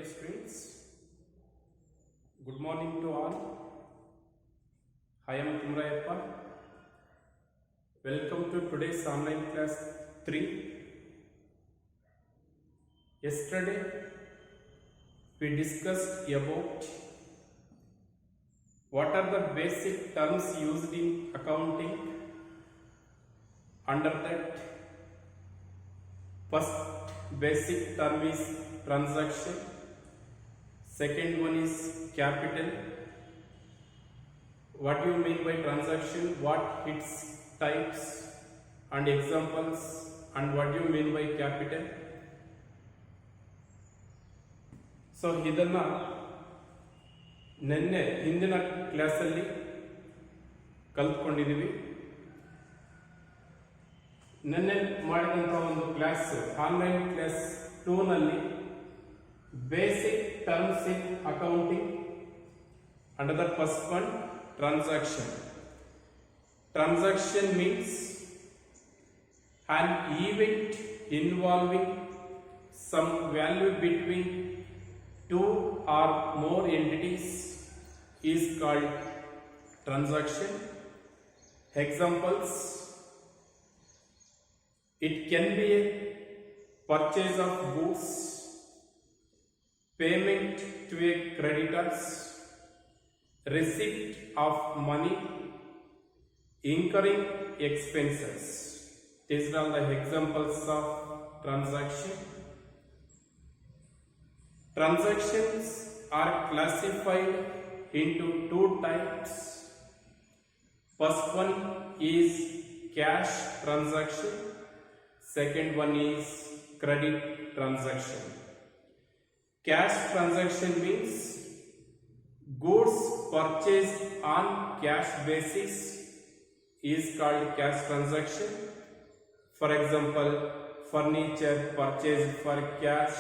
dear students, good morning to all. I am Kumrayappa. Welcome to today's online class 3. Yesterday we discussed about what are the basic terms used in accounting. Under that, first basic term is transaction, second one is capital. What do you mean by transaction, what its types and examples, and what do you mean by capital? So ಇದನ್ನ ನಿನ್ನೆ ಹಿಂದಿನ ಕ್ಲಾಸಲ್ಲಿ ಕಲ್ತ್ಕೊಂಡಿದ್ದೀವಿ. ನಿನ್ನೆ ಮಾಡಿದಂಥ ಒಂದು class online class 2 ನಲ್ಲಿ basic terms in accounting. Under the first one transaction. Transaction means an event involving some value between two or more entities is called transaction. Examples: it can be a purchase of goods, payment to a creditors, receipt of money, incurring expenses. These are the examples of transaction. Transactions are classified into two types. First one is cash transaction, second one is credit transaction. Cash transaction means goods purchased on cash basis is called cash transaction. For example, furniture purchased for cash,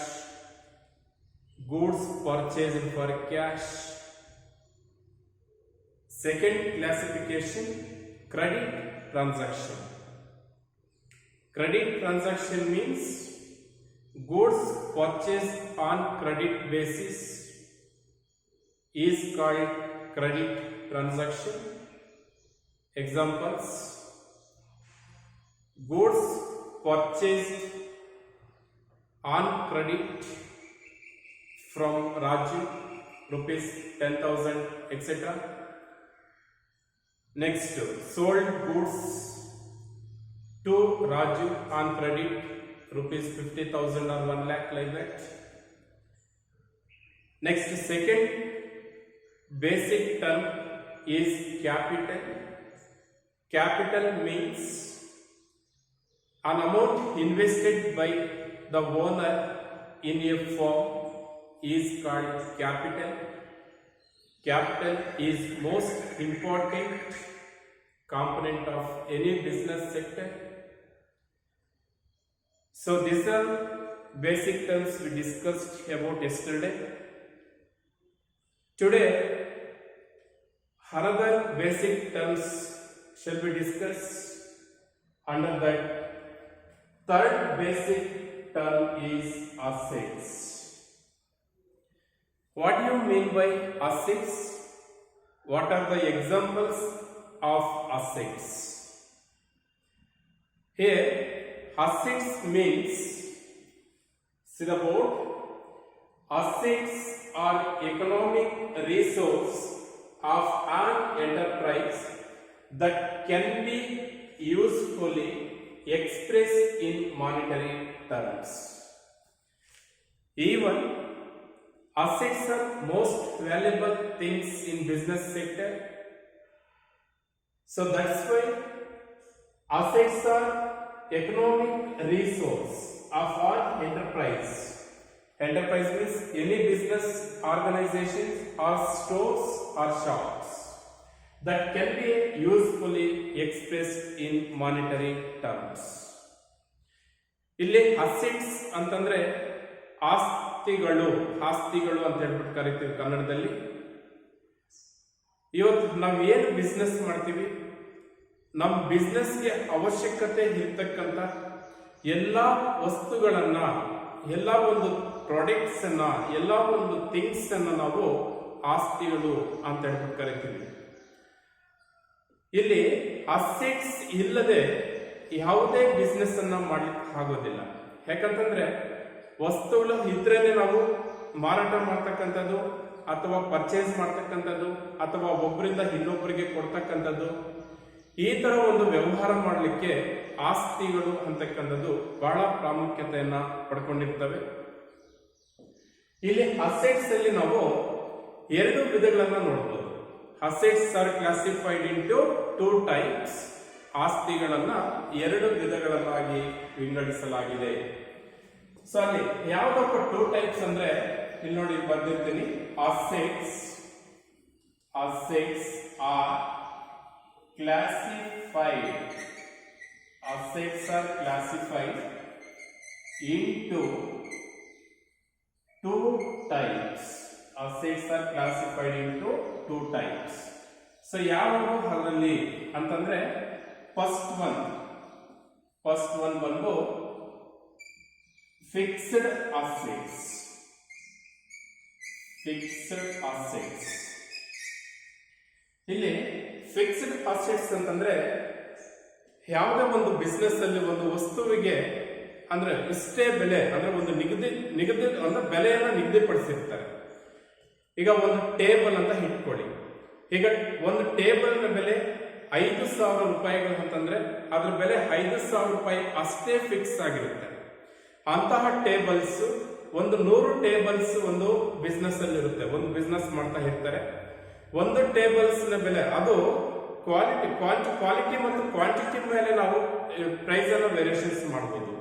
goods purchased for cash. Second classification, credit transaction. Credit transaction means goods purchased on credit basis is called credit transaction. Examples: goods purchased on credit from Raju, rupees 10,000, etc. Next, sold goods to Raju on credit, rupees 50,000 or 1 lakh, like that. Next, second basic term is capital. Capital means an amount invested by the owner in a firm is called capital. Capital is most important component of any business sector. So these are basic terms we discussed about yesterday. Today, another basic terms shall be discussed. Under that, third basic term is assets. What do you mean by assets? What are the examples of assets? Here, assets means, see the board. Assets are economic resource of an enterprise that can be usefully expressed in monetary terms. Even assets are most valuable things in business sector. So that's why assets are economic resource of our enterprise. Enterprise means any business organizations or stores or shops that can be usefully expressed in monetary terms. ಇಲ್ಲಿ assets ಅಂತಂದ್ರೆ ಆಸ್ತಿಗಳು ಅಂತ ಹೇಳ್ಬಿಟ್ಟು ಕರಿತೀವಿ ಕನ್ನಡದಲ್ಲಿ. ಇವತ್ತು ನಾವು ಏನು ಬಿಸ್ನೆಸ್ ಮಾಡ್ತೀವಿ, ನಮ್ಮ ಬಿಸ್ನೆಸ್ಗೆ ಅವಶ್ಯಕತೆ ಇರ್ತಕ್ಕಂಥ ಎಲ್ಲ ವಸ್ತುಗಳನ್ನ, ಎಲ್ಲ ಒಂದು ಪ್ರಾಡಕ್ಟ್ಸ್ ಅನ್ನ ಎಲ್ಲ ಒಂದು ಥಿಂಗ್ಸ್ ಅನ್ನ ನಾವು ಆಸ್ತಿಗಳು ಅಂತ ಹೇಳ್ಬಿಟ್ಟು ಕರಿತೀವಿ. ಇಲ್ಲಿ ಅಸೆಟ್ಸ್ ಇಲ್ಲದೆ ಯಾವುದೇ ಬಿಸ್ನೆಸ್ ಅನ್ನ ಮಾಡ್ಲಿಕ್ಕೆ ಆಗೋದಿಲ್ಲ. ಯಾಕಂತಂದ್ರೆ ವಸ್ತುಗಳು ಇದ್ರೇನೆ ನಾವು ಮಾರಾಟ ಮಾಡ್ತಕ್ಕಂಥದ್ದು ಅಥವಾ ಪರ್ಚೇಸ್ ಮಾಡ್ತಕ್ಕಂಥದ್ದು ಅಥವಾ ಒಬ್ಬರಿಂದ ಇನ್ನೊಬ್ಬರಿಗೆ ಕೊಡ್ತಕ್ಕಂಥದ್ದು, ಈ ತರ ಒಂದು ವ್ಯವಹಾರ ಮಾಡಲಿಕ್ಕೆ ಆಸ್ತಿಗಳು ಅಂತಕ್ಕಂಥದ್ದು ಬಹಳ ಪ್ರಾಮುಖ್ಯತೆಯನ್ನ ಪಡ್ಕೊಂಡಿರ್ತವೆ. ಇಲ್ಲಿ ಅಸೆಟ್ಸ್ ಅಲ್ಲಿ ನಾವು ಎರಡು ವಿಧಗಳನ್ನ ನೋಡಬಹುದು. Assets are classified into 2 types. ಆಸ್ತಿಗಳನ್ನ ಎರಡು ವಿಧಗಳನ್ನಾಗಿ ವಿಂಗಡಿಸಲಾಗಿದೆ. ಸೊ ಅಲ್ಲಿ ಯಾವ್ದಪ್ಪ 2 ಟೈಪ್ಸ್ ಅಂದ್ರೆ ಇಲ್ಲಿ ನೋಡಿ ಬರ್ದಿರ್ತೀನಿ. Assets are classified. Assets are classified into 2 types. Assets are classified into 2 types. So ಯಾವುದು ಅದರಲ್ಲಿ ಅಂತಂದ್ರೆ ಫಸ್ಟ್ ಒನ್ ಬಂದು ಫಿಕ್ಸ್ಡ್ ಅಸೆಟ್ಸ್. ಇಲ್ಲಿ ಫಿಕ್ಸ್ಡ್ ಅಸೆಟ್ಸ್ ಅಂತಂದ್ರೆ ಯಾವುದೇ ಒಂದು ಬಿಸ್ನೆಸ್ ಅಲ್ಲಿ ಒಂದು ವಸ್ತುವಿಗೆ ಅಂದ್ರೆ ಇಷ್ಟೇ ಬೆಲೆ ಅಂದ್ರೆ ಒಂದು ನಿಗದಿ ಅಂದ್ರೆ ಬೆಲೆಯನ್ನ ನಿಗದಿಪಡಿಸಿರ್ತಾರೆ. ಈಗ ಒಂದು ಟೇಬಲ್ ಅಂತ ಇಟ್ಕೊಳ್ಳಿ. ಈಗ ಒಂದು ಟೇಬಲ್ ನ ಬೆಲೆ 5,000 ರೂಪಾಯಿಗಳು ಅಂತಂದ್ರೆ ಅದ್ರ ಬೆಲೆ 5,000 ರೂಪಾಯಿ ಅಷ್ಟೇ ಫಿಕ್ಸ್ ಆಗಿರುತ್ತೆ. ಅಂತಹ ಟೇಬಲ್ಸ್ ಒಂದು 100 ಟೇಬಲ್ಸ್ ಒಂದು ಬಿಸ್ನೆಸ್ ಅಲ್ಲಿ ಇರುತ್ತೆ. ಒಂದು ಬಿಸ್ನೆಸ್ ಮಾಡ್ತಾ ಇರ್ತಾರೆ. ಒಂದು ಟೇಬಲ್ಸ್ ನ ಬೆಲೆ ಅದು ಕ್ವಾಲಿಟಿ ಮತ್ತು ಕ್ವಾಂಟಿಟಿ ಮೇಲೆ ನಾವು ಪ್ರೈಸ್ ಅನ್ನ ವೇರಿಯೇಷನ್ಸ್ ಮಾಡಬಹುದು.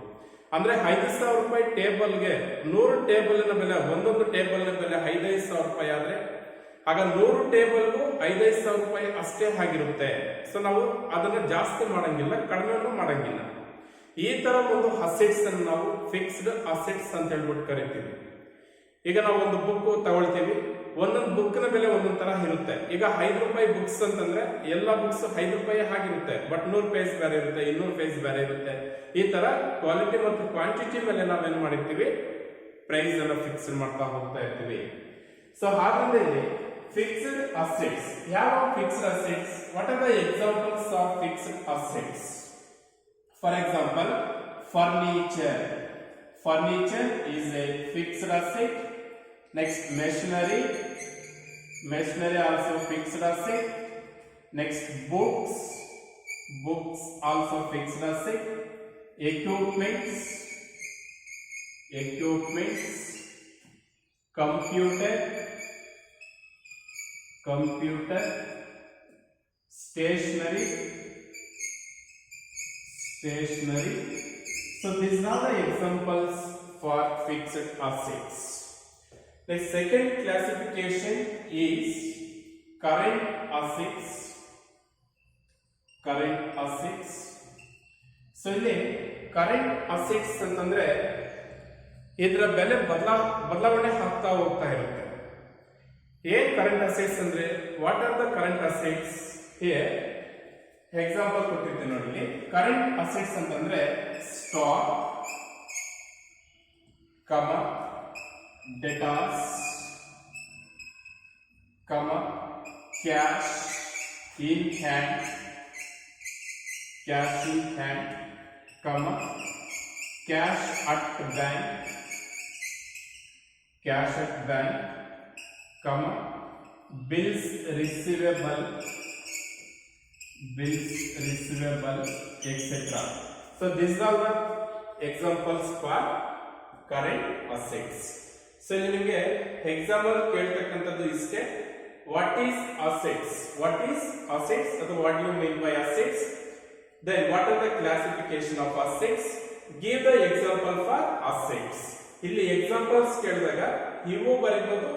ಅಂದ್ರೆ 5,000 ರೂಪಾಯಿ ಟೇಬಲ್ಗೆ 100 ಟೇಬಲ್ ನ ಬೆಲೆ, ಒಂದೊಂದು ಟೇಬಲ್ ನ ಬೆಲೆ 5,000 ರೂಪಾಯಿ ಆದ್ರೆ ಆಗ 100 ಟೇಬಲ್ಗೂ 5,000 ರೂಪಾಯಿ ಅಷ್ಟೇ ಆಗಿರುತ್ತೆ. ಸೊ ನಾವು ಅದನ್ನ ಜಾಸ್ತಿ ಮಾಡಂಗಿಲ್ಲ, ಕಡಿಮೆನೂ ಮಾಡಂಗಿಲ್ಲ. ಈ ತರ ಒಂದು ಅಸೆಟ್ಸ್ ಅನ್ನು ನಾವು ಫಿಕ್ಸ್ಡ್ ಅಸೆಟ್ಸ್ ಅಂತ ಹೇಳ್ಬಿಟ್ಟು ಕರಿತೀವಿ. ಈಗ ನಾವು ಒಂದು ಬುಕ್ ತಗೊಳ್ತೀವಿ. ಒಂದೊಂದು ಬುಕ್ ನ ಬೆಲೆ ಒಂದೊಂದ್ ತರ ಇರುತ್ತೆ. ಈಗ 5 ರೂಪಾಯಿ ಬುಕ್ಸ್ ಅಂತಂದ್ರೆ ಎಲ್ಲ ಬುಕ್ಸ್ 5 ರೂಪಾಯಿ ಆಗಿರುತ್ತೆ. ಬಟ್ 100 ಪೇಜ್ ಬೇರೆ ಇರುತ್ತೆ, 200 ಪೇಜ್ ಬೇರೆ ಇರುತ್ತೆ. ಈ ತರ ಕ್ವಾಲಿಟಿ ಮತ್ತು ಕ್ವಾಂಟಿಟಿ ಮೇಲೆ ನಾವೇನ್ ಮಾಡಿರ್ತೀವಿ, ಪ್ರೈಸ್ ಅನ್ನ ಫಿಕ್ಸ್ ಮಾಡ್ತಾ ಹೋಗ್ತಾ ಇರ್ತೀವಿ. ಸೊ ಹಾಗಾದ್ರೆ ಫಿಕ್ಸ್ಡ್ ಅಸೆಟ್ಸ್, ಯಾವ fixed assets, what are the examples of fixed assets? For example, furniture is a fixed asset. Next, machinery also fixed asset. Next, books also fixed asset. Equipments, computer, stationery. So these are the examples for fixed assets. The second classification is current assets. So ಇಲ್ಲಿ current assets ಅಂತಂದ್ರೆ ಇದರ ಬೆಲೆ ಬದಲಾವಣೆ ಆಗ್ತಾ ಹೋಗ್ತಾ ಇರುತ್ತೆ. ಏನ್ current assets ಅಂದ್ರೆ, what are the current assets? Here example ಕೊಟ್ಟಿದ್ದೀನಿ ನೋಡಿ. ಕರೆಂಟ್ ಅಸೆಟ್ಸ್ ಅಂತಂದ್ರೆ stock, debtors, cash in hand, cash at bank, bills receivable, etc. So these are the examples for current assets. So ನಿಮಗೆ example ಕೇಳ್ತಕ್ಕಂಥದ್ದು ಇಷ್ಟೇ. What is assets ಅಥವಾ what you mean by assets? Then what are the classification of assets? Give the example for assets. ಇಲ್ಲಿ examples ಕೇಳಿದಾಗ ಇವು ಬರೀಬಹುದು.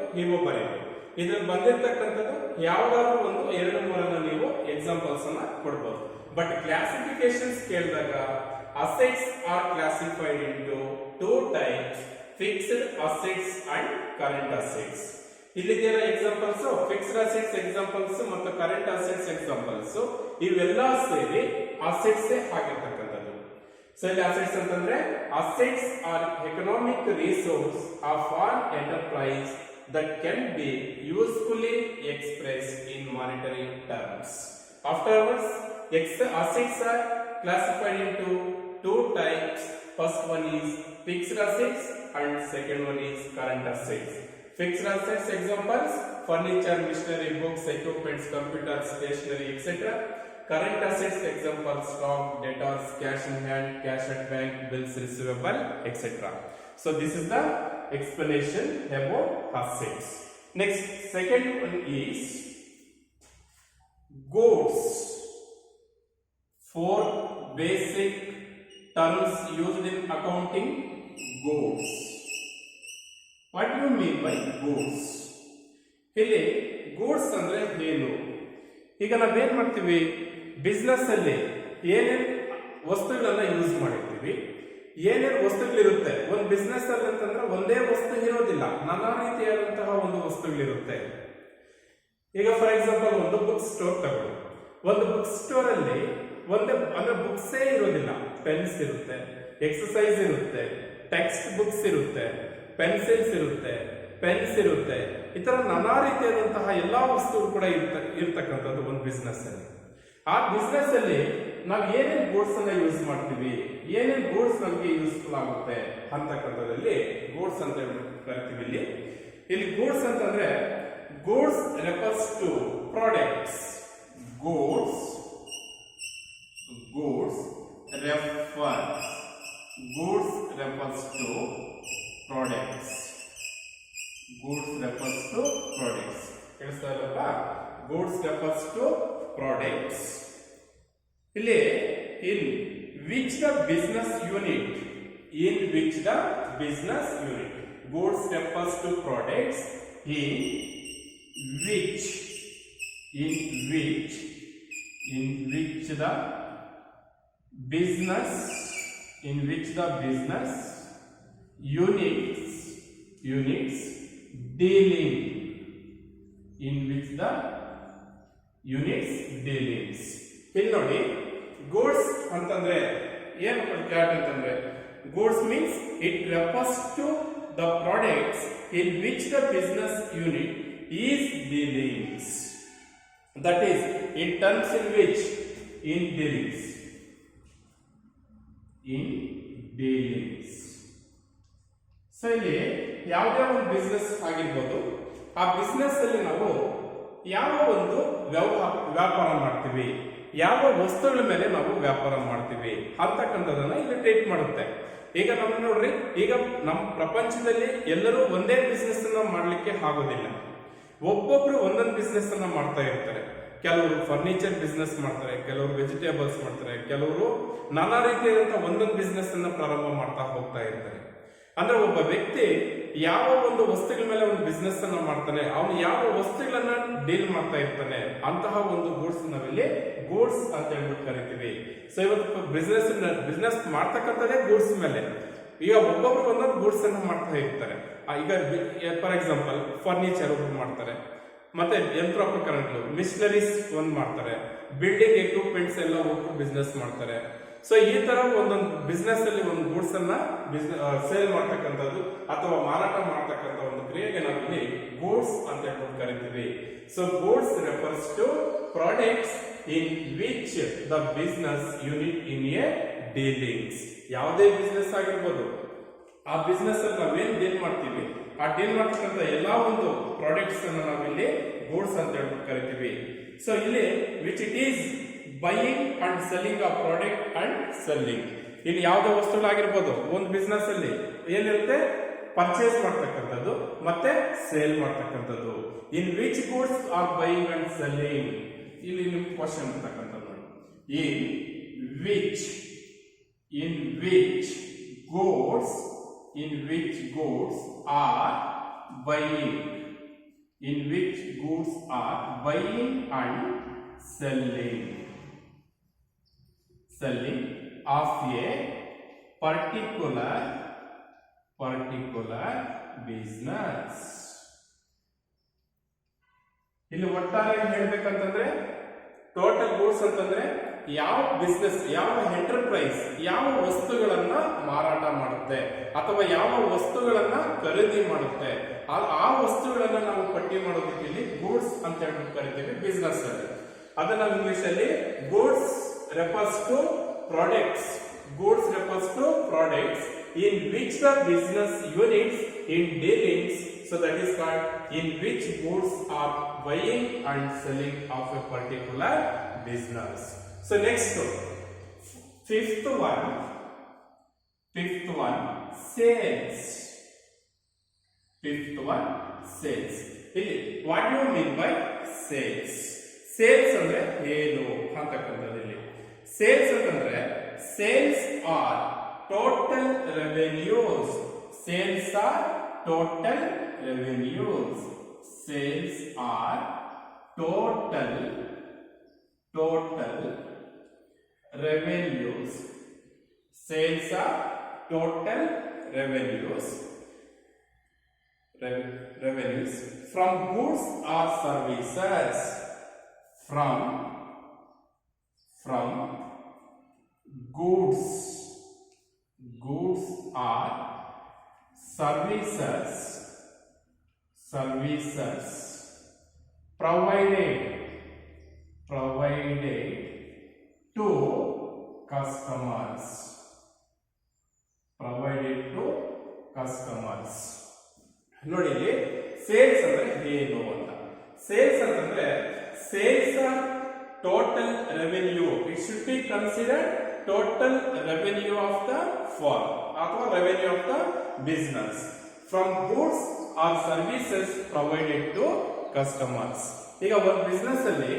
ಇದ್ರಲ್ಲಿ ಬಂದಿರತಕ್ಕಂಥದ್ದು ಯಾವ್ದಾದ್ರು ಒಂದು 2-3 ನೀವು ಎಕ್ಸಾಂಪಲ್ಸ್ ಅನ್ನ ಕೊಡಬಹುದು. ಬಟ್ ಕ್ಲಾಸಿಫಿಕೇಶನ್ಸ್ ಕೇಳಿದಾಗ assets are classified into 2 types, fixed assets and current assets. ಇಲ್ಲಿದೆಲ್ಲ ಎಕ್ಸಾಂಪಲ್ಸ್, ಫಿಕ್ಸ್ಡ್ ಅಸೆಟ್ಸ್ ಎಕ್ಸಾಂಪಲ್ಸ್ ಮತ್ತು ಕರೆಂಟ್ ಅಸೆಟ್ಸ್ ಎಕ್ಸಾಂಪಲ್ಸ್, ಇವೆಲ್ಲ ಸೇರಿ ಅಸೆಟ್ಸ್ ಆಗಿರ್ತಕ್ಕಂಥದ್ದು. ಸೊ ಇಲ್ಲಿ ಅಸೆಟ್ಸ್ ಅಂತಂದ್ರೆ assets are economic resource of an enterprise that can be usefully expressed in monetary terms. Afterwards, assets are classified into two types. First one is fixed assets and second one is current assets. Fixed assets examples: furniture, machinery, books, equipments, computers, stationery, etc. Current assets examples: stock, debtors, cash in hand, cash at bank, bills receivable, etc. So this is the explanation about assets. Next, second one is goods. Four basic terms used in accounting. Goods. What do you mean by goods? ಇಲ್ಲಿ goods ಅಂದ್ರೆ ಏನು? ಈಗ ನಾವೇನ್ ಮಾಡ್ತೀವಿ, business ಅಲ್ಲಿ ಏನೇನು ವಸ್ತುಗಳನ್ನ use ಮಾಡಿರ್ತೀವಿ, ಏನೇನು ವಸ್ತುಗಳಿರುತ್ತೆ. ಒಂದು ಬಿಸ್ನೆಸ್ ಅಲ್ಲಿ ಅಂತಂದ್ರೆ ಒಂದೇ ವಸ್ತು ಇರೋದಿಲ್ಲ, ನಾನಾ ರೀತಿಯಾದಂತಹ ಒಂದು ವಸ್ತುಗಳಿರುತ್ತೆ. ಈಗ ಫಾರ್ ಎಕ್ಸಾಂಪಲ್ ಒಂದು ಬುಕ್ ಸ್ಟೋರ್ ತಗೊಳ್ಳಿ. ಒಂದು ಬುಕ್ ಸ್ಟೋರ್ ಅಲ್ಲಿ ಒಂದೇ ಅಂದ್ರೆ ಬುಕ್ಸೇ ಇರೋದಿಲ್ಲ, ಪೆನ್ಸ್ ಇರುತ್ತೆ, ಎಕ್ಸಸೈಸ್ ಇರುತ್ತೆ, ಟೆಕ್ಸ್ಟ್ ಬುಕ್ಸ್ ಇರುತ್ತೆ, ಪೆನ್ಸಿಲ್ಸ್ ಇರುತ್ತೆ, ಪೆನ್ಸ್ ಇರುತ್ತೆ. ಈ ತರ ನಾನಾ ರೀತಿಯಾದಂತಹ ಎಲ್ಲಾ ವಸ್ತುಗಳು ಕೂಡ ಇರ್ತಕ್ಕಂಥದ್ದು ಒಂದು ಬಿಸ್ನೆಸ್ ಅಲ್ಲಿ. ಆ ಬಿಸ್ನೆಸ್ ಅಲ್ಲಿ ನಾವು ಏನೇನು ಗೂಡ್ಸ್ ಅನ್ನ ಯೂಸ್ ಮಾಡ್ತೀವಿ, ಏನೇನು ಗೂಡ್ಸ್ ನಮಗೆ ಯೂಸ್ಫುಲ್ ಆಗುತ್ತೆ ಅಂತಕ್ಕಂಥದ್ದಲ್ಲಿ ಗೂಡ್ಸ್ ಅಂತ ಕರಿತೀವಿ. ಇಲ್ಲಿ ಗೂಡ್ಸ್ ಅಂತಂದ್ರೆ goods refers to products. Goods refers to products. Goods refers to products. ಕೇಳಿಸ್ತಾ ಇಲ್ಲಪ್ಪ? Goods refers to products. ಇಲ್ಲಿ in which the business unit goods refers to products in which the business units dealing ಇಲ್ಲಿ ನೋಡಿ, goods ಅಂತಂದ್ರೆ ಏನು ಕ್ಯಾಟ್ ಅಂತಂದ್ರೆ goods means it refers to the products in which the business unit is dealings. That is in terms in which in dealings. So ಇಲ್ಲಿ ಯಾವುದೇ ಒಂದು business ಆಗಿರ್ಬೋದು, ಆ ಬಿಸ್ನೆಸ್ ಅಲ್ಲಿ ನಾವು ಯಾವ ಒಂದು ವ್ಯಾಪಾರ ಮಾಡ್ತೀವಿ, ಯಾವ ವಸ್ತುಗಳ ಮೇಲೆ ನಾವು ವ್ಯಾಪಾರ ಮಾಡ್ತೀವಿ ಅಂತಕ್ಕಂಥದನ್ನ ಇಲ್ಲಿ ಟ್ರೀಟ್ ಮಾಡುತ್ತೆ. ಈಗ ನಮ್ಮ ನೋಡ್ರಿ, ಈಗ ನಮ್ಮ ಪ್ರಪಂಚದಲ್ಲಿ ಎಲ್ಲರೂ ಒಂದೇ ಬಿಸ್ನೆಸ್ ಅನ್ನ ಮಾಡ್ಲಿಕ್ಕೆ ಆಗೋದಿಲ್ಲ. ಒಬ್ಬೊಬ್ರು ಒಂದೊಂದು ಬಿಸ್ನೆಸ್ ಅನ್ನ ಮಾಡ್ತಾ ಇರ್ತಾರೆ. ಕೆಲವರು ಫರ್ನಿಚರ್ ಬಿಸ್ನೆಸ್ ಮಾಡ್ತಾರೆ, ಕೆಲವರು ವೆಜಿಟೇಬಲ್ಸ್ ಮಾಡ್ತಾರೆ, ಕೆಲವರು ನಾನಾ ರೀತಿಯಾದಂತಹ ಒಂದೊಂದು ಬಿಸ್ನೆಸ್ ಅನ್ನ ಪ್ರಾರಂಭ ಮಾಡ್ತಾ ಹೋಗ್ತಾ ಇರ್ತಾರೆ. ಅಂದ್ರೆ ಒಬ್ಬ ವ್ಯಕ್ತಿ ಯಾವ ಒಂದು ವಸ್ತುಗಳ ಮೇಲೆ ಒಂದು ಬಿಸ್ನೆಸ್ ಅನ್ನ ಮಾಡ್ತಾನೆ, ಅವನು ಯಾವ ವಸ್ತುಗಳನ್ನ ಡೀಲ್ ಮಾಡ್ತಾ ಇರ್ತಾನೆ, ಅಂತಹ ಒಂದು ಗೂಡ್ಸ್ ನಾವಿಲ್ಲಿ ಗೂಡ್ಸ್ ಅಂತ ಹೇಳ್ಬಿಟ್ಟು ಕರಿತೀವಿ. ಸೊ ಇವತ್ತು ಬಿಸ್ನೆಸ್ ಮಾಡ್ತಕ್ಕಂಥದ್ದೇ ಗೂಡ್ಸ್ ಮೇಲೆ. ಈಗ ಒಬ್ಬೊಬ್ರು ಒಂದೊಂದು ಗೂಡ್ಸ್ ಅನ್ನ ಮಾಡ್ತಾ ಇರ್ತಾರೆ. ಈಗ ಫಾರ್ ಎಕ್ಸಾಂಪಲ್ ಫರ್ನಿಚರ್ ಒಬ್ರು ಮಾಡ್ತಾರೆ, ಮತ್ತೆ ಯಂತ್ರೋಪಕರಣಗಳು ಮಿಷನರೀಸ್ ಒಂದ್ ಮಾಡ್ತಾರೆ, ಬಿಲ್ಡಿಂಗ್ ಎಕ್ವಿಪ್ಮೆಂಟ್ಸ್ ಎಲ್ಲ ಒಬ್ಬರು ಬಿಸ್ನೆಸ್ ಮಾಡ್ತಾರೆ. ಸೊ ಈ ತರ ಒಂದೊಂದು ಬಿಸ್ನೆಸ್ ಅಲ್ಲಿ ಒಂದು ಗೂಡ್ಸ್ ಅನ್ನ ಸೇಲ್ ಮಾಡ್ತಕ್ಕಂಥದ್ದು ಅಥವಾ ಮಾರಾಟ ಮಾಡ್ತಕ್ಕಂಥ ಒಂದು ಕ್ರಿಯೆಗೆ ನಾವು ಇಲ್ಲಿ ಗೂಡ್ಸ್ ಅಂತ ಹೇಳ್ಬಿಟ್ಟು ಕರಿತೀವಿ. So goods refers to products in which the business unit in a dealings. ಯಾವುದೇ ಬಿಸ್ನೆಸ್ ಆಗಿರ್ಬೋದು, ಆ ಬಿಸ್ನೆಸ್ ಅಲ್ಲಿ ನಾವೇನ್ ಡೀಲ್ ಮಾಡ್ತೀವಿ, ಆ ಡೀಲ್ ಮಾಡ್ತಕ್ಕಂಥ ಎಲ್ಲಾ ಒಂದು ಪ್ರಾಡಕ್ಟ್ಸ್ ಅನ್ನ ನಾವಿಲ್ಲಿ ಗೂಡ್ಸ್ ಅಂತ ಹೇಳ್ಬಿಟ್ಟು ಕರಿತೀವಿ. ಸೊ ಇಲ್ಲಿ which it is buying and selling ಆ ಪ್ರಾಡಕ್ಟ್ ಅಂಡ್ ಸೆಲ್ಲಿಂಗ್. ಇಲ್ಲಿ ಯಾವುದೇ ವಸ್ತುಗಳಾಗಿರ್ಬೋದು, ಒಂದು ಬಿಸ್ನೆಸ್ ಅಲ್ಲಿ ಏನಿರುತ್ತೆ, ಪರ್ಚೇಸ್ ಮಾಡ್ತಕ್ಕಂಥದ್ದು ಮತ್ತೆ ಸೇಲ್ ಮಾಡ್ತಕ್ಕಂಥದ್ದು. In which goods R buying and selling. ಇಲ್ಲಿ ನಿಮ್ ಕ್ವಶನ್ ಅಂತಕ್ಕಂಥದ್ದು, in which goods are buying and selling of a particular business. ಇಲ್ಲಿ ಒಟ್ಟಾರೆ ಹೇಳ್ಬೇಕಂತಂದ್ರೆ ಟೋಟಲ್ ಗೂಡ್ಸ್ ಅಂತಂದ್ರೆ ಯಾವ ಬಿಸ್ನೆಸ್, ಯಾವ ಎಂಟರ್ಪ್ರೈಸ್ ಯಾವ ವಸ್ತುಗಳನ್ನ ಮಾರಾಟ ಮಾಡುತ್ತೆ ಅಥವಾ ಯಾವ ವಸ್ತುಗಳನ್ನ ಖರೀದಿ ಮಾಡುತ್ತೆ, ಆ ವಸ್ತುಗಳನ್ನ ನಾವು ಪಟ್ಟಿ ಮಾಡೋದಕ್ಕೆ ಇಲ್ಲಿ ಗೂಡ್ಸ್ ಅಂತ ಹೇಳ್ಬಿಟ್ಟು ಕರಿತೀವಿ ಬಿಸ್ನೆಸ್ ಅಲ್ಲಿ. ಅದನ್ನ ನಾವು ಇಂಗ್ಲಿಷ್ ಅಲ್ಲಿ goods refers to products. Goods refers to products in which the business units in dealings, so that is called in which goods are buying and selling of a particular business. So next, fifth one, sales. Fifth one, sales. What do you mean by sales? Sales ಅಂದ್ರೆ ಏನು ಅಂತಕ್ಕಂಥದ್ದು. ಇಲ್ಲಿ sales ಅಂತಂದ್ರೆ sales are total revenues. Sales are total revenues. Sales are total revenues. Sales are total revenues from goods or services. From goods or services provided to customers. ನೋಡಿ, ಇಲ್ಲಿ sales ಅಂದ್ರೆ ಏನು ಅಂತ. ಸೇಲ್ಸ್ ಅಂತಂದ್ರೆ sales are total revenue. It should be considered total revenue of the firm ಅಥವಾ revenue of the business from goods or services provided to customers. ಈಗ ಒಂದು business ಅಲ್ಲಿ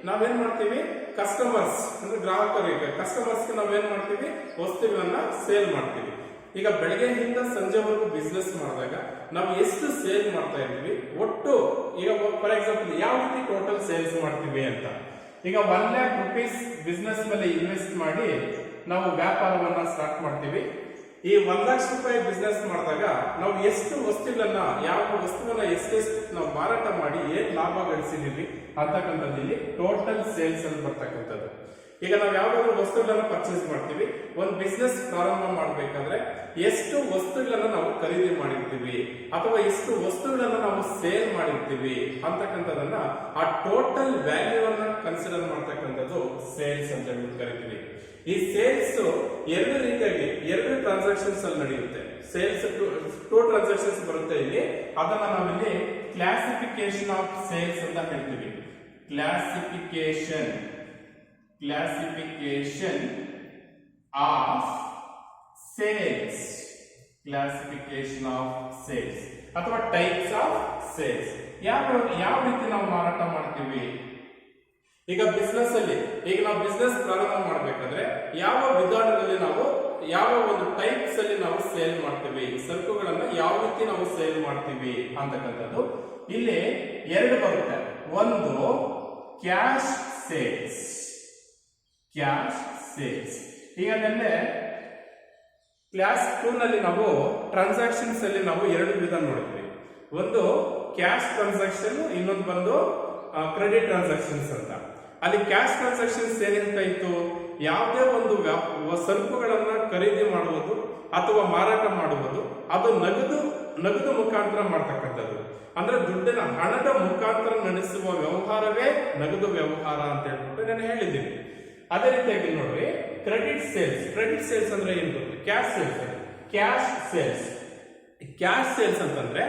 ನಾವೇನ್ ಮಾಡ್ತೀವಿ, ಕಸ್ಟಮರ್ಸ್ ಅಂದ್ರೆ ಗ್ರಾಹಕರಿಗೆ, ಕಸ್ಟಮರ್ಸ್ಗೆ ನಾವೇನ್ ಮಾಡ್ತೀವಿ, ವಸ್ತುಗಳನ್ನ ಸೇಲ್ ಮಾಡ್ತೀವಿ. ಈಗ ಬೆಳಗ್ಗೆಯಿಂದ ಸಂಜೆವರೆಗೂ ಬಿಸ್ನೆಸ್ ಮಾಡಿದಾಗ ನಾವು ಎಷ್ಟು ಸೇಲ್ ಮಾಡ್ತಾ ಇದ್ವಿ ಒಟ್ಟು. ಈಗ ಫಾರ್ ಎಕ್ಸಾಂಪಲ್ ಯಾವ ರೀತಿ ಟೋಟಲ್ ಸೇಲ್ಸ್ ಮಾಡ್ತೀವಿ ಅಂತ. ಈಗ 1 lakh rupees ಬಿಸ್ನೆಸ್ ಮೇಲೆ ಇನ್ವೆಸ್ಟ್ ಮಾಡಿ ನಾವು ವ್ಯಾಪಾರವನ್ನ ಸ್ಟಾರ್ಟ್ ಮಾಡ್ತೀವಿ. ಈ 1 ಲಕ್ಷ ರೂಪಾಯಿ ಬಿಸ್ನೆಸ್ ಮಾಡಿದಾಗ ನಾವು ಎಷ್ಟು ವಸ್ತುಗಳನ್ನ, ಯಾವ ವಸ್ತುವನ್ನ ಎಷ್ಟೆಷ್ಟು ನಾವು ಮಾರಾಟ ಮಾಡಿ ಏನ್ ಲಾಭ ಗಳಿಸಿದೀವಿ ಅಂತಕ್ಕಂಥದ್ದು ಇಲ್ಲಿ ಟೋಟಲ್ ಸೇಲ್ಸ್ ಅಲ್ಲಿ ಬರ್ತಕ್ಕಂಥದ್ದು. ಈಗ ನಾವು ಯಾವ್ದಾದ್ರು ವಸ್ತುಗಳನ್ನ ಪರ್ಚೇಸ್ ಮಾಡ್ತೀವಿ, ಒಂದು ಬಿಸ್ನೆಸ್ ಪ್ರಾರಂಭ ಮಾಡ್ಬೇಕಾದ್ರೆ ಎಷ್ಟು ವಸ್ತುಗಳನ್ನ ನಾವು ಖರೀದಿ ಮಾಡಿರ್ತೀವಿ ಅಥವಾ ಎಷ್ಟು ವಸ್ತುಗಳನ್ನ ನಾವು ಸೇಲ್ ಮಾಡಿರ್ತೀವಿ ಅಂತಕ್ಕಂಥದನ್ನ ಆ ಟೋಟಲ್ ವ್ಯಾಲ್ಯೂ ಅನ್ನ ಕನ್ಸಿಡರ್ ಮಾಡ್ತಕ್ಕಂಥದ್ದು ಸೇಲ್ಸ್ ಅಂತ ಹೇಳಿ ಕರಿತೀವಿ. ಈ ಸೇಲ್ಸ್ ಎರಡು ರೀತಿಯಾಗಿ 2 ಟ್ರಾನ್ಸಾಕ್ಷನ್ಸ್ ಅಲ್ಲಿ ನಡೆಯುತ್ತೆ. ಸೇಲ್ಸ್ 2 ಟ್ರಾನ್ಸಾಕ್ಷನ್ಸ್ ಬರುತ್ತೆ ಇಲ್ಲಿ. ಅದನ್ನ ನಾವಿಲ್ಲಿ ಕ್ಲಾಸಿಫಿಕೇಶನ್ ಆಫ್ ಸೇಲ್ಸ್ ಅಂತ ಹೇಳ್ತೀವಿ. Classification of sales. Classification of sales ಅಥವಾ ಟೈಪ್ಸ್ ಆಫ್ ಸೇಲ್ಸ್. ಯಾವ ರೀತಿ ನಾವು ಮಾರಾಟ ಮಾಡ್ತೀವಿ. ಈಗ ಬಿಸ್ನೆಸ್ ಅಲ್ಲಿ ಈಗ ನಾವು ಬಿಸ್ನೆಸ್ ಪ್ರಾರಂಭ ಮಾಡಬೇಕಾದ್ರೆ ಯಾವ ವಿಧಾನದಲ್ಲಿ ನಾವು ಯಾವ ಒಂದು ಟೈಪ್ಸ್ ಅಲ್ಲಿ ನಾವು ಸೇಲ್ ಮಾಡ್ತೀವಿ, ಸರಕುಗಳನ್ನ ಯಾವ ರೀತಿ ನಾವು ಸೇಲ್ ಮಾಡ್ತೀವಿ ಅಂತಕ್ಕಂಥದ್ದು ಇಲ್ಲಿ 2 ಬರುತ್ತೆ. ಒಂದು ಕ್ಯಾಶ್ ಸೇಲ್ಸ್. ಈಗ ನೆನ್ನೆ ಕ್ಲಾಸ್ 2 ನಲ್ಲಿ ನಾವು ಟ್ರಾನ್ಸಾಕ್ಷನ್ಸ್ ಅಲ್ಲಿ ನಾವು 2 ವಿಧ ನೋಡಿದ್ವಿ. ಒಂದು ಕ್ಯಾಶ್ ಟ್ರಾನ್ಸಾಕ್ಷನ್, ಇನ್ನೊಂದು ಬಂದು ಕ್ರೆಡಿಟ್ ಟ್ರಾನ್ಸಾಕ್ಷನ್ಸ್ ಅಂತ. ಅಲ್ಲಿ ಕ್ಯಾಶ್ ಟ್ರಾನ್ಸಾಕ್ಷನ್ಸ್ ಏನಂತ ಇತ್ತು, ಯಾವುದೇ ಒಂದು ಸರಕುಗಳನ್ನ ಖರೀದಿ ಮಾಡುವುದು ಅಥವಾ ಮಾರಾಟ ಮಾಡುವುದು ಅದು ನಗದು ಮುಖಾಂತರ ಮಾಡ್ತಕ್ಕಂಥದ್ದು. ಅಂದ್ರೆ ದುಡ್ಡಿನ ಹಣದ ಮುಖಾಂತರ ನಡೆಸುವ ವ್ಯವಹಾರವೇ ನಗದು ವ್ಯವಹಾರ ಅಂತ ಹೇಳ್ಬಿಟ್ಟು ನಾನು ಹೇಳಿದ್ದೀನಿ. ಅದೇ ರೀತಿಯಾಗಿ ನೋಡ್ರಿ ಕ್ರೆಡಿಟ್ ಸೇಲ್ಸ್ ಅಂದ್ರೆ ಏನು ಗೊತ್ತು, ಕ್ಯಾಶ್ ಸೇಲ್ಸ್ ಅಂತಂದ್ರೆ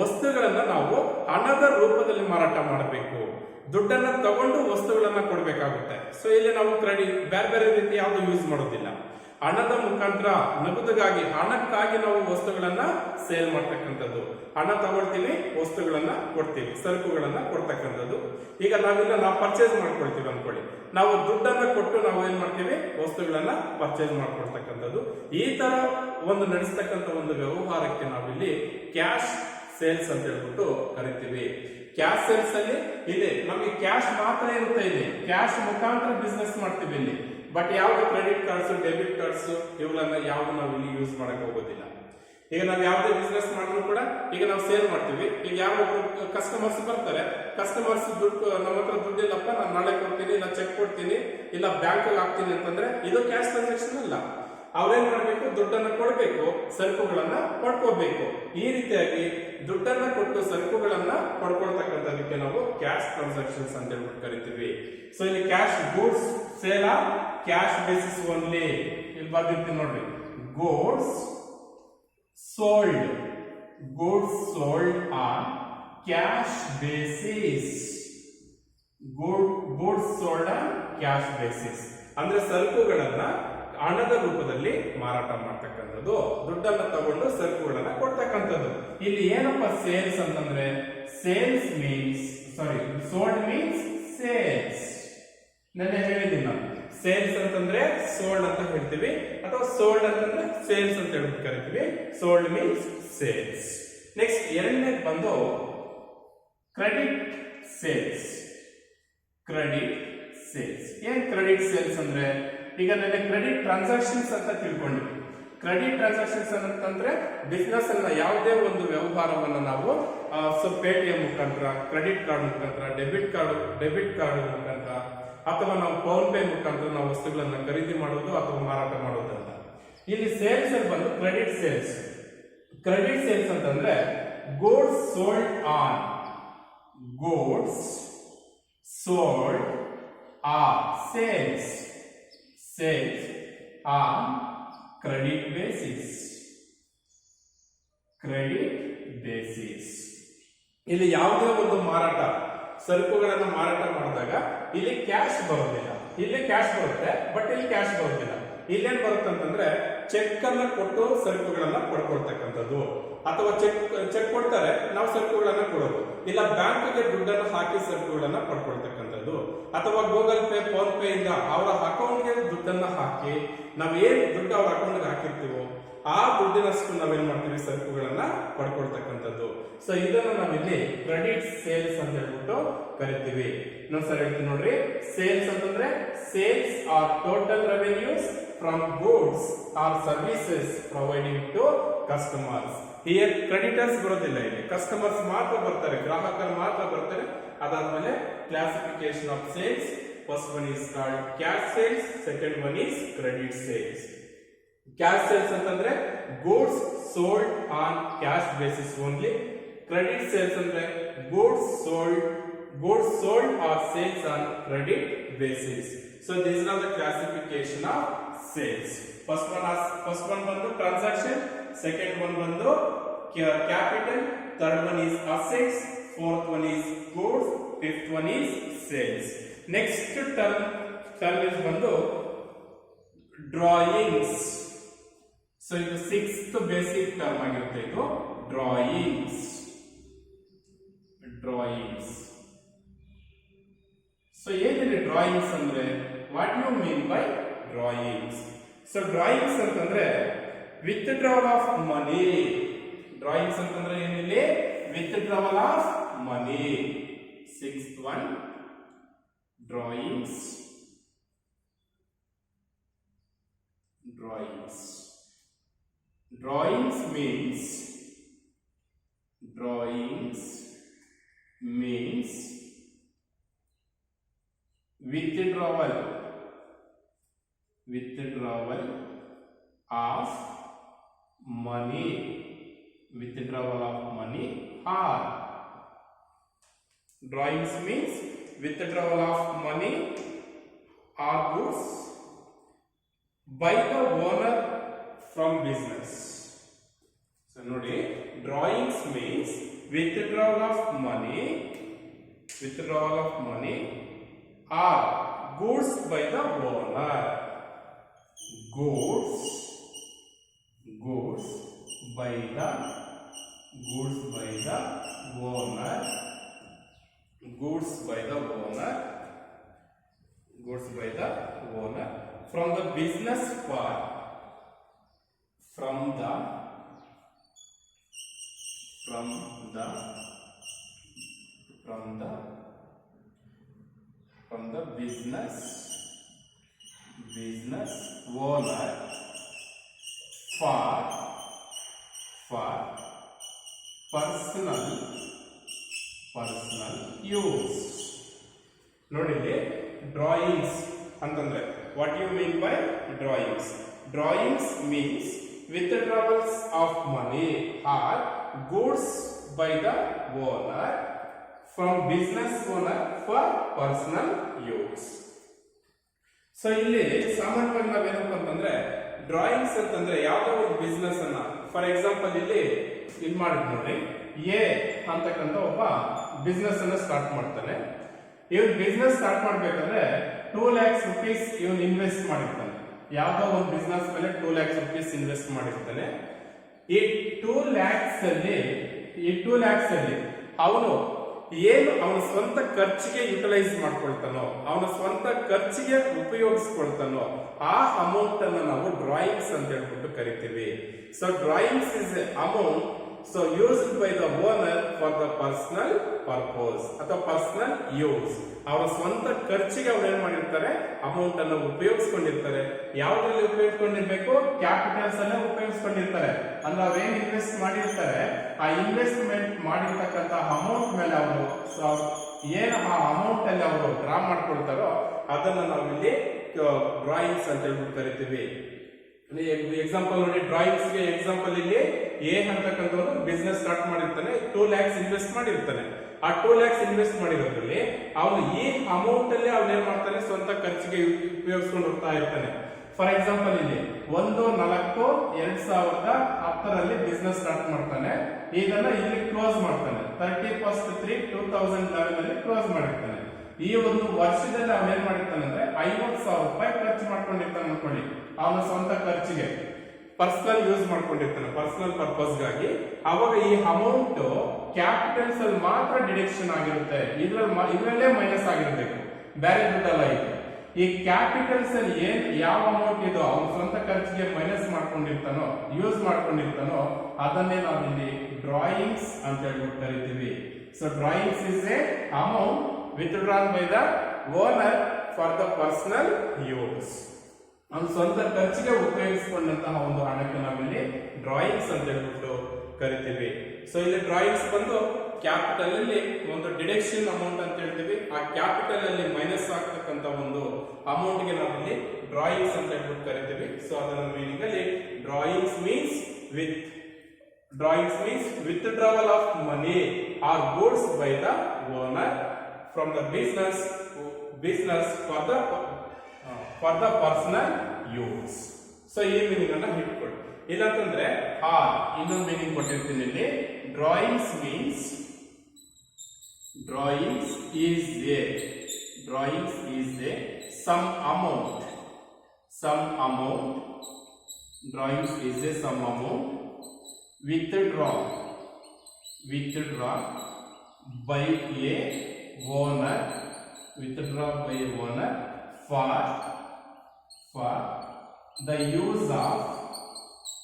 ವಸ್ತುಗಳನ್ನ ನಾವು ಹಣದ ರೂಪದಲ್ಲಿ ಮಾರಾಟ ಮಾಡಬೇಕು, ದುಡ್ಡನ್ನ ತಗೊಂಡು ವಸ್ತುಗಳನ್ನ ಕೊಡಬೇಕಾಗುತ್ತೆ. ಸೊ ಇಲ್ಲಿ ನಾವು ಕ್ರೆಡಿಟ್ ಬೇರೆ ರೀತಿ ಯಾವುದು ಯೂಸ್ ಮಾಡೋದಿಲ್ಲ. ಹಣದ ಮುಖಾಂತರ ನಗದುಗಾಗಿ, ಹಣಕ್ಕಾಗಿ ನಾವು ವಸ್ತುಗಳನ್ನ ಸೇಲ್ ಮಾಡ್ತಕ್ಕಂಥದ್ದು. ಹಣ ತಗೊಳ್ತೀವಿ, ವಸ್ತುಗಳನ್ನ ಕೊಡ್ತೀವಿ, ಸರಕುಗಳನ್ನ ಕೊಡ್ತಕ್ಕಂಥದ್ದು. ಈಗ ನಾವು ಪರ್ಚೇಸ್ ಮಾಡ್ಕೊಳ್ತೀವಿ ಅನ್ಕೊಳ್ಳಿ, ನಾವು ದುಡ್ಡನ್ನ ಕೊಟ್ಟು ನಾವು ಏನ್ ಮಾಡ್ತೀವಿ, ವಸ್ತುಗಳನ್ನ ಪರ್ಚೇಸ್ ಮಾಡ್ಕೊಳ್ತಕ್ಕಂಥದ್ದು. ಈ ತರ ಒಂದು ನಡೆಸ್ತಕ್ಕಂಥ ಒಂದು ವ್ಯವಹಾರಕ್ಕೆ ನಾವಿಲ್ಲಿ ಕ್ಯಾಶ್ ಸೇಲ್ಸ್ ಅಂತ ಹೇಳ್ಬಿಟ್ಟು ಕರಿತೀವಿ. ಕ್ಯಾಶ್ ಸೇಲ್ಸ್ ಅಲ್ಲಿ ಇಲ್ಲಿ ನಮಗೆ ಕ್ಯಾಶ್ ಮಾತ್ರ ಇರುತ್ತೆ. ಇಲ್ಲಿ ಕ್ಯಾಶ್ ಮುಖಾಂತರ ಬಿಸ್ನೆಸ್ ಮಾಡ್ತೀವಿ ಇಲ್ಲಿ. ಬಟ್ ಯಾವ್ದು ಕ್ರೆಡಿಟ್ ಕಾರ್ಡ್ಸ್, ಡೆಬಿಟ್ ಕಾರ್ಡ್ಸ್ ಇವುಗಳನ್ನ ಯಾವ್ದು ನಾವು ಇಲ್ಲಿ ಯೂಸ್ ಮಾಡಕ್ ಹೋಗೋದಿಲ್ಲ. ಈಗ ನಾವು ಯಾವುದೇ ಬಿಸ್ನೆಸ್ ಮಾಡಿದ್ರು ಕೂಡ ಈಗ ನಾವು ಸೇಲ್ ಮಾಡ್ತೀವಿ. ಈಗ ಯಾವ ಕಸ್ಟಮರ್ಸ್ ಬರ್ತಾರೆ, ಕಸ್ಟಮರ್ಸ್ ದುಡ್ಡು ನಮ್ಮ ಹತ್ರ ದುಡ್ಡಿಲ್ಲಪ್ಪ, ನಾನು ನಾಳೆ ಕೊಡ್ತೀನಿ, ಇಲ್ಲ ಚೆಕ್ ಕೊಡ್ತೀನಿ, ಇಲ್ಲ ಬ್ಯಾಂಕ್ ಹಾಕ್ತೀನಿ ಅಂತಂದ್ರೆ ಇದು ಕ್ಯಾಶ್ ಟ್ರಾನ್ಸಾಕ್ಷನ್ ಅಲ್ಲ. ಅವ್ರೇನ್ ಮಾಡಬೇಕು, ದುಡ್ಡನ್ನ ಕೊಡಬೇಕು, ಸರಕುಗಳನ್ನ ಪಡ್ಕೋಬೇಕು. ಈ ರೀತಿಯಾಗಿ ದುಡ್ಡನ್ನ ಕೊಟ್ಟು ಸರಕುಗಳನ್ನ ಪಡ್ಕೊಳ್ತಕ್ಕಂಥದಕ್ಕೆ ನಾವು ಕ್ಯಾಶ್ ಟ್ರಾನ್ಸಾಕ್ಷನ್ಸ್ ಅಂತ ಹೇಳ್ಬಿಟ್ಟು ಕರಿತೀವಿ. ಸೊ ಇಲ್ಲಿ cash goods sale are cash basis only. ಇಲ್ಲಿ ಬರ್ದಿರ್ತೀನಿ ನೋಡ್ರಿ, goods sold, goods sold on cash basis, goods sold on cash basis ಅಂದ್ರೆ ಸರಕುಗಳನ್ನ ಹಣದ ರೂಪದಲ್ಲಿ ಮಾರಾಟ ಮಾಡ್ತಕ್ಕಂಥದ್ದು, ದುಡ್ಡನ್ನ ತಗೊಂಡು ಸರಕುಗಳನ್ನ ಕೊಡ್ತಕ್ಕಂಥದ್ದು. ಇಲ್ಲಿ ಏನಪ್ಪ ಸೇಲ್ಸ್ ಅಂತಂದ್ರೆ, sales means sold means sales. ನೆನ್ನೆ ಹೇಳಿದ್ದೀನಿ ನಾನು, ಸೇಲ್ಸ್ ಅಂತಂದ್ರೆ ಸೋಲ್ಡ್ ಅಂತ ಹೇಳ್ತೀವಿ, ಅಥವಾ ಸೋಲ್ಡ್ ಅಂತಂದ್ರೆ ಸೇಲ್ಸ್ ಅಂತ ಹೇಳ್ಬಿಟ್ಟು ಕರಿತೀವಿ. Sold means sales. ನೆಕ್ಸ್ಟ್ ಎರಡನೇದು ಬಂದು ಕ್ರೆಡಿಟ್ ಸೇಲ್ಸ್. ಕ್ರೆಡಿಟ್ ಸೇಲ್ಸ್ ಏನ್ ಕ್ರೆಡಿಟ್ ಸೇಲ್ಸ್ ಅಂದ್ರೆ, ಈಗ ನನ್ನ ಕ್ರೆಡಿಟ್ ಟ್ರಾನ್ಸಾಕ್ಷನ್ಸ್ ಅಂತ ತಿಳ್ಕೊಂಡ್ವಿ. ಕ್ರೆಡಿಟ್ ಟ್ರಾನ್ಸಾಕ್ಷನ್ಸ್ ಅಂತಂದ್ರೆ ಬಿಸ್ನೆಸ್ ಅನ್ನ ಯಾವುದೇ ಒಂದು ವ್ಯವಹಾರವನ್ನ ನಾವು ಪೇಟಿಎಂ ಮುಖಾಂತರ, ಕ್ರೆಡಿಟ್ ಕಾರ್ಡ್ ಮುಖಾಂತರ, ಡೆಬಿಟ್ ಕಾರ್ಡ್ ಮುಖಾಂತರ, ಅಥವಾ ನಾವು ಫೋನ್ ಪೇ ಮುಖಾಂತರ ನಾವು ವಸ್ತುಗಳನ್ನ ಖರೀದಿ ಮಾಡೋದು ಅಥವಾ ಮಾರಾಟ ಮಾಡೋದಂತ. ಇಲ್ಲಿ ಸೇಲ್ಸ್ ಅಲ್ಲಿ ಬಂದು ಕ್ರೆಡಿಟ್ ಸೇಲ್ಸ್. ಕ್ರೆಡಿಟ್ ಸೇಲ್ಸ್ ಅಂತಂದ್ರೆ goods sold on, goods sold on sales, sales on credit basis, credit basis. ಇಲ್ಲಿ ಯಾವುದೇ ಒಂದು ಮಾರಾಟ, ಸರಕುಗಳನ್ನು ಮಾರಾಟ ಮಾಡಿದಾಗ ಇಲ್ಲಿ ಕ್ಯಾಶ್ ಬರೋದಿಲ್ಲ. ಇಲ್ಲಿ ಕ್ಯಾಶ್ ಬರುತ್ತೆ, ಬಟ್ ಇಲ್ಲಿ ಕ್ಯಾಶ್ ಬರೋದಿಲ್ಲ. ಇಲ್ಲೇನ್ ಬರುತ್ತೆ ಅಂತಂದ್ರೆ ಚೆಕ್ ಅನ್ನ ಕೊಟ್ಟು ಸರಕುಗಳನ್ನ ಪಡ್ಕೊಳ್ತಕ್ಕಂಥದ್ದು, ಅಥವಾ ಚೆಕ್ ಕೊಡ್ತಾರೆ, ನಾವು ಸರಕುಗಳನ್ನ ಕೊಡೋದು, ಇಲ್ಲ ಬ್ಯಾಂಕ್ಗೆ ದುಡ್ಡನ್ನು ಹಾಕಿ ಸರಕುಗಳನ್ನ ಪಡ್ಕೊಳ್ತಕ್ಕಂಥದ್ದು, ಅಥವಾ ಗೂಗಲ್ ಪೇ, ಫೋನ್ ಪೇ ಇಂದ ಅವರ ಅಕೌಂಟ್ಗೆ ದುಡ್ಡನ್ನ ಹಾಕಿ ನಾವೇನ್ ದುಡ್ಡು ಅವ್ರ ಅಕೌಂಟ್ಗೆ ಹಾಕಿರ್ತೀವೋ ಆ ದುಡ್ಡಿನಷ್ಟು ನಾವೇನ್ ಮಾಡ್ತೀವಿ, ಸರಕುಗಳನ್ನ ಪಡ್ಕೊಳ್ತಕ್ಕಂಥದ್ದು. ಸೊ ಇದನ್ನ ನಾವಿಲ್ಲಿ ಕ್ರೆಡಿಟ್ ಸೇಲ್ಸ್ ಅಂತ ಹೇಳ್ಬಿಟ್ಟು ಕರಿತೀವಿ. ಇನ್ನೊಂದ್ಸರಿ ಹೇಳ್ತೀನಿ ನೋಡ್ರಿ, ಸೇಲ್ಸ್ ಅಂತಂದ್ರೆ sales are total revenues from goods or services providing to customers. Here creditors ಬರೋದಿಲ್ಲ, ಇಲ್ಲಿ ಕಸ್ಟಮರ್ಸ್ ಮಾತ್ರ ಬರ್ತಾರೆ, ಗ್ರಾಹಕರು ಮಾತ್ರ ಬರ್ತಾರೆ. ಅದಾದ್ಮೇಲೆ classification of sales, first one is called cash sales, second one is credit sales. Cash sales ಅಂತಂದ್ರೆ goods sold on cash basis only. Credit sales ಅಂದ್ರೆ goods sold or sales on credit basis. So these are the classification of sales. First one ಬಂದು transaction, second one ಬಂದು capital, third one is assets, fourth one is goods, fifth one is sales. Next term is ಬಂದು drawings. So ಇದು sixth basic term ಆಗಿರುತ್ತೆ. ಇದು drawings. So ಏನಿದೆ drawings ಅಂದ್ರೆ, what you mean by drawings? So drawings ಅಂತಂದ್ರೆ withdrawal of money. Drawings ಅಂತಂದ್ರೆ ಏನಿಲ್ಲಿ withdrawal of money. Sixth one drawings. Drawings means withdrawal of money, or drawings means withdrawal of money or goods by the owner from business. So nodi, drawings means withdrawal of money or goods by the owner. Goods by the owner from the business part, from the business owner for personal use. ನೋಡಿ ಇಲ್ಲಿ drawings ಅಂತಂದ್ರೆ what you mean by drawings? Drawings means withdrawals of money or goods by the owner from business owner for personal use. So ಇಲ್ಲಿ ಸಾಮಾನ್ಯವಾಗಿ ನಾವೇನಪ್ಪ ಅಂತಂದ್ರೆ drawings ಅಂತಂದ್ರೆ ಯಾವುದೋ ಒಂದು ಬಿಸ್ನೆಸ್ ಅನ್ನ, ಫಾರ್ ಎಕ್ಸಾಂಪಲ್ ಇಲ್ಲಿ ಮಾಡಿದ್ ನೋಡಿ, ಎ ಅಂತಕ್ಕಂಥ ಒಬ್ಬ ಬಿಸ್ನೆಸ್ ಅನ್ನ ಸ್ಟಾರ್ಟ್ ಮಾಡ್ತಾನೆ. ಇವನ್ ಬಿಸ್ನೆಸ್ ಸ್ಟಾರ್ಟ್ ಮಾಡ್ಬೇಕಂದ್ರೆ 2 lakhs rupees ಇವನ್ ಇನ್ವೆಸ್ಟ್ ಮಾಡಿರ್ತಾನೆ. ಯಾವುದೋ ಒಂದು ಬಿಸ್ನೆಸ್ ಮೇಲೆ 2 lakhs rupees ಇನ್ವೆಸ್ಟ್ ಮಾಡಿರ್ತಾನೆ. ಈ 2 lakhs ಅಲ್ಲಿ ಅವನು ಏನು ಅವನ ಸ್ವಂತ ಖರ್ಚಿಗೆ ಯುಟಿಲೈಸ್ ಮಾಡ್ಕೊಳ್ತಾನೋ, ಅವನ ಸ್ವಂತ ಖರ್ಚಿಗೆ ಉಪಯೋಗಿಸ್ಕೊಳ್ತಾನೋ ಆ ಅಮೌಂಟ್ ಅನ್ನು ನಾವು ಡ್ರಾಯಿಂಗ್ಸ್ ಅಂತ ಹೇಳ್ಬಿಟ್ಟು ಕರಿತೀವಿ. So drawings is amount so used by the owner for the personal purpose ಅಥವಾ ಪರ್ಸನಲ್ ಯೂಸ್. ಅವರ ಸ್ವಂತ ಖರ್ಚಿಗೆ ಅವ್ರು ಏನ್ ಮಾಡಿರ್ತಾರೆ, ಅಮೌಂಟ್ ಅನ್ನು ಉಪಯೋಗಿಸ್ಕೊಂಡಿರ್ತಾರೆ. ಯಾವ್ದ್ರಲ್ಲಿ ಉಪಯೋಗಿಸ್ಕೊಂಡಿರ್ಬೇಕು? ಕ್ಯಾಪಿಟಲ್ಸ್ ಅಲ್ಲೇ ಉಪಯೋಗಿಸ್ಕೊಂಡಿರ್ತಾರೆ. ಅಂದ್ರೆ ಅವ್ರೇನ್ ಇನ್ವೆಸ್ಟ್ ಮಾಡಿರ್ತಾರೆ, ಆ ಇನ್ವೆಸ್ಟ್ಮೆಂಟ್ ಮಾಡಿರ್ತಕ್ಕಂಥ ಅಮೌಂಟ್ ಮೇಲೆ ಅವರು ಏನು ಆ ಅಮೌಂಟ್ ಅಲ್ಲಿ ಅವರು ಡ್ರಾ ಮಾಡ್ಕೊಳ್ತಾರೋ ಅದನ್ನ ನಾವಿಲ್ಲಿ ಡ್ರಾಯಿಂಗ್ಸ್ ಅಂತ ಹೇಳ್ಬಿಟ್ಟು ಕರಿತೀವಿ. ಎಕ್ಸಾಂಪಲ್ ನೋಡಿ, ಡ್ರಾಯಿಂಗ್ಸ್ ಗೆ ಎಕ್ಸಾಂಪಲ್ ಇಲ್ಲಿ ಎ ಅಂತಕ್ಕಂಥವ್ರು ಬಿಸ್ನೆಸ್ ಸ್ಟಾರ್ಟ್ ಮಾಡಿರ್ತಾನೆ, 2 lakhs ಇನ್ವೆಸ್ಟ್ ಮಾಡಿರ್ತಾನೆ. ಆ 2 lakhs ಇನ್ವೆಸ್ಟ್ ಮಾಡಿರೋದ್ರಲ್ಲಿ ಅವನು ಈ ಅಮೌಂಟ್ ಅಲ್ಲಿ ಅವ್ನು ಏನ್ ಮಾಡ್ತಾನೆ, ಸ್ವಂತ ಖರ್ಚಿಗೆ ಉಪಯೋಗಿಸ್ಕೊಂಡು ಹೋಗ್ತಾ ಇರ್ತಾನೆ. ಫಾರ್ ಎಕ್ಸಾಂಪಲ್ ಇಲ್ಲಿ 1/4/2010 ಬಿಸ್ನೆಸ್ ಸ್ಟಾರ್ಟ್ ಮಾಡ್ತಾನೆ. ಇದನ್ನ ಇಲ್ಲಿ ಕ್ಲೋಸ್ ಮಾಡ್ತಾನೆ. 31/3/2011 ಅಲ್ಲಿ ಕ್ಲೋಸ್ ಮಾಡಿರ್ತಾನೆ. ಈ ಒಂದು ವರ್ಷದಲ್ಲಿ ಅವನ್ ಏನ್ ಮಾಡಿರ್ತಾನೆ ಅಂದ್ರೆ 50,000 ರೂಪಾಯಿ ಖರ್ಚು ಮಾಡ್ಕೊಂಡಿರ್ತಾನೆ ಅನ್ಕೊಳ್ಳಿ. ಅವನ ಸ್ವಂತ ಖರ್ಚಿಗೆ ಪರ್ಸನಲ್ ಯೂಸ್ ಮಾಡ್ಕೊಂಡಿರ್ತಾನೆ, ಪರ್ಸನಲ್ ಪರ್ಪಸ್ ಗಾಗಿ. ಅವಾಗ ಈ ಅಮೌಂಟ್ ಕ್ಯಾಪಿಟಲ್ಸ್ ಅಲ್ಲಿ ಮಾತ್ರ ಡಿಡಕ್ಷನ್ ಆಗಿರುತ್ತೆ, ಇದ್ರಲ್ಲೇ ಮೈನಸ್ ಆಗಿರ್ಬೇಕು, ಬೇರೆ ದುಡ್ಡಲ್ಲ ಇದು. ಈ ಕ್ಯಾಪಿಟಲ್ಸ್ ಅಲ್ಲಿ ಯಾವ ಅಮೌಂಟ್ ಇದೋ ಅವನ ಸ್ವಂತ ಖರ್ಚಿಗೆ ಮೈನಸ್ ಮಾಡ್ಕೊಂಡಿರ್ತಾನೋ, ಯೂಸ್ ಮಾಡ್ಕೊಂಡಿರ್ತಾನೋ ಅದನ್ನೇ ನಾವಿಲ್ಲಿ ಡ್ರಾಯಿಂಗ್ಸ್ ಅಂತ ಹೇಳ್ಬಿಟ್ಟು ಕರಿತೀವಿ. So drawings is A amount withdrawn by the owner for the personal use. ಅವನ ಸ್ವಂತ ಖರ್ಚಿಗೆ ಉಪಯೋಗಿಸಿಕೊಂಡಂತಹ ಒಂದು ಹಣಕ್ಕೆ ನಾವಿಲ್ಲಿ ಡ್ರಾಯಿಂಗ್ಸ್ ಅಂತ ಹೇಳ್ಬಿಟ್ಟು ಕರಿತೀವಿ. ಸೊ ಇಲ್ಲಿ ಡ್ರಾಯಿಂಗ್ಸ್ ಬಂದು ಕ್ಯಾಪಿಟಲ್ ಅಲ್ಲಿ ಒಂದು ಡಿಡಕ್ಷನ್ ಅಮೌಂಟ್ ಅಂತ ಹೇಳ್ತೀವಿ. ಆ ಕ್ಯಾಪಿಟಲ್ ಅಲ್ಲಿ ಮೈನಸ್ ಆಗ್ತಕ್ಕಂಥ ಒಂದು ಅಮೌಂಟ್ ಗೆ ನಾವಿಲ್ಲಿ ಡ್ರಾಯಿಂಗ್ಸ್ ಅಂತ ಹೇಳ್ಬಿಟ್ಟು ಕರಿತೀವಿ. ಸೊ ಅದರ ಮೀನಿಂಗ್ ಅಲ್ಲಿ drawings means withdrawal of money or goods by the owner from the business for the personal use. So ಈ ಮೀನಿಂಗ್ ಅನ್ನ ಇಟ್ಕೊಳ್ಳಿ. ಇಲ್ಲಂತಂದ್ರೆ ಇನ್ನೊಂದು ಮೀನಿಂಗ್ ಕೊಟ್ಟಿರ್ತೀನಿ ಇಲ್ಲಿ. Drawings is a some amount drawings is a some amount withdraw by a owner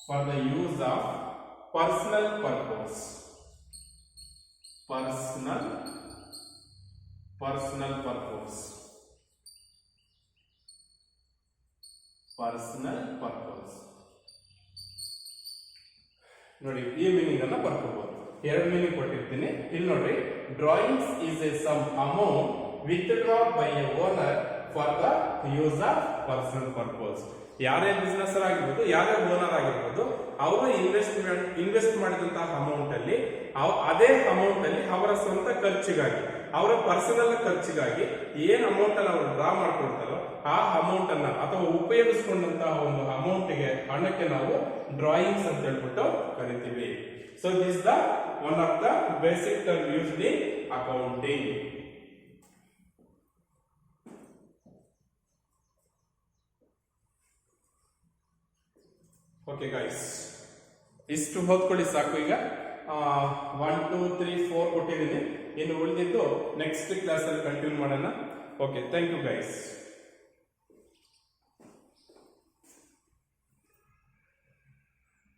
for the use of personal purpose. ನೋಡಿ, ಈ meaning ಅನ್ನ ಬರ್ಕೋಬಹುದು. 2 meaning ಕೊಟ್ಟಿರ್ತೀನಿ. ಇಲ್ಲಿ ನೋಡಿ, drawings is a sum amount withdrawn by a owner for the use of personal purpose. ಯಾರೇ business ಆಗಿರ್ಬೋದು, ಯಾರೇ owner ಆಗಿರ್ಬೋದು, ಅವರು ಇನ್ವೆಸ್ಟ್ ಮಾಡಿದಂತಹ ಅಮೌಂಟ್ ಅಲ್ಲಿ ಅದೇ ಅಮೌಂಟ್ ಅಲ್ಲಿ ಅವರ ಸ್ವಂತ ಖರ್ಚಿಗಾಗಿ, ಅವರ ಪರ್ಸನಲ್ ಖರ್ಚಿಗಾಗಿ ಏನ್ ಅಮೌಂಟ್ ಅನ್ನು ಅವರು ಡ್ರಾ ಮಾಡ್ಕೊಳ್ತಾರೋ ಆ ಅಮೌಂಟ್ ಅನ್ನ ಅಥವಾ ಉಪಯೋಗಿಸಿಕೊಂಡಂತಹ ಒಂದು ಅಮೌಂಟ್ಗೆ ಹಣಕ್ಕೆ ನಾವು ಡ್ರಾಯಿಂಗ್ಸ್ ಅಂತ ಹೇಳ್ಬಿಟ್ಟು ಕರಿತೀವಿ. So this the one of the basic term used in accounting. Okay guys, ಇಷ್ಟು ಓದ್ಕೊಳ್ಳಿ ಸಾಕು. ಈಗ 1 2 3 4 ಕೊಟ್ಟಿದ್ದೀನಿ. ಇನ್ನು ಉಳಿದಿದ್ದು ನೆಕ್ಸ್ಟ್ ಕ್ಲಾಸ್ ಅಲ್ಲಿ ಕಂಟಿನ್ಯೂ ಮಾಡೋಣ. Okay, thank you guys.